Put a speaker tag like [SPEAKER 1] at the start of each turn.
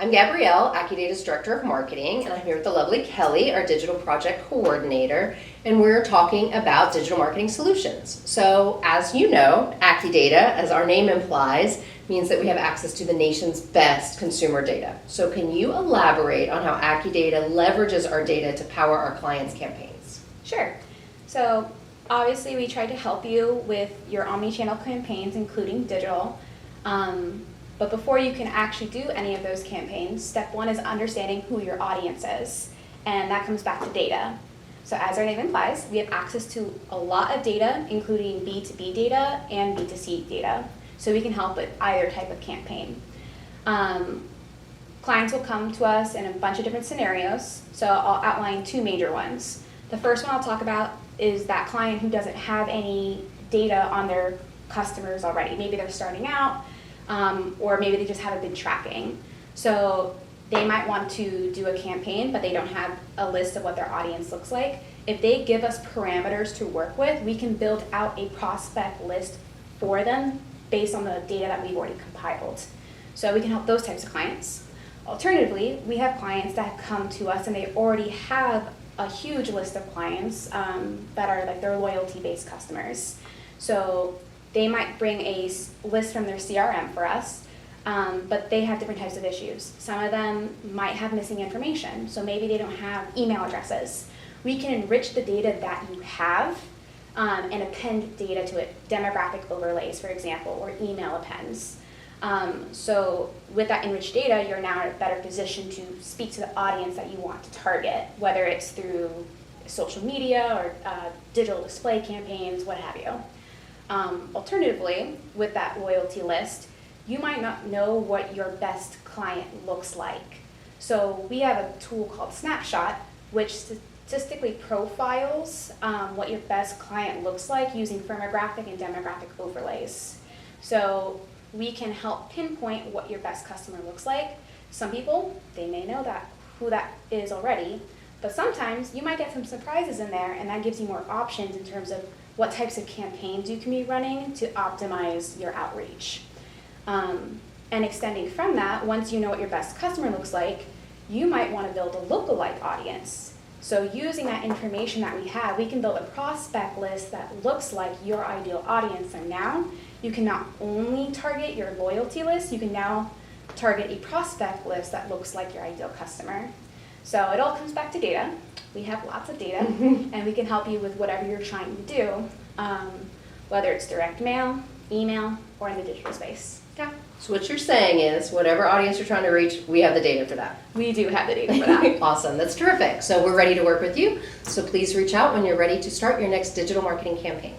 [SPEAKER 1] I'm Gabrielle, AccuData's Director of Marketing, and I'm here with the lovely Kelly, our Digital Project Coordinator, and we're talking about digital marketing solutions. So, as you know, AccuData, as our name implies, means that we have access to the nation's best consumer data. So can you elaborate on how AccuData leverages our data to power our clients' campaigns?
[SPEAKER 2] Sure. So obviously we try to help you with your omni-channel campaigns, including digital. But before you can actually do any of those campaigns, step one is understanding who your audience is. And that comes back to data. So as our name implies, we have access to a lot of data, including B2B data and B2C data. So we can help with either type of campaign. Clients will come to us in a bunch of different scenarios. So I'll outline two major ones. The first one I'll talk about is that client who doesn't have any data on their customers already. Maybe they're starting out, or maybe they just haven't been tracking. So they might want to do a campaign, but they don't have a list of what their audience looks like. If they give us parameters to work with, we can build out a prospect list for them based on the data that we've already compiled. So we can help those types of clients. Alternatively, we have clients that come to us and they already have a huge list of clients that are like their loyalty-based customers. So they might bring a list from their CRM for us, but they have different types of issues. Some of them might have missing information, so maybe they don't have email addresses. We can enrich the data that you have and append data to it, demographic overlays, for example, or email appends. So with that enriched data, you're now in a better position to speak to the audience that you want to target, whether it's through social media or digital display campaigns, what have you. Alternatively, with that loyalty list, you might not know what your best client looks like. So we have a tool called Snapshot, which statistically profiles what your best client looks like using firmographic and demographic overlays. So we can help pinpoint what your best customer looks like. Some people, they may know who that is already, but sometimes you might get some surprises in there, and that gives you more options in terms of what types of campaigns you can be running to optimize your outreach. And extending from that, once you know what your best customer looks like, you might want to build a lookalike audience. So using that information that we have, we can build a prospect list that looks like your ideal audience. And now you can not only target your loyalty list, you can now target a prospect list that looks like your ideal customer. So it all comes back to data. We have lots of data, and we can help you with whatever you're trying to do, whether it's direct mail, email, or in the digital space.
[SPEAKER 1] Yeah. So what you're saying is, whatever audience you're trying to reach, we have the data for that.
[SPEAKER 2] We do have the data for that.
[SPEAKER 1] Awesome. That's terrific. So we're ready to work with you. So please reach out when you're ready to start your next digital marketing campaign.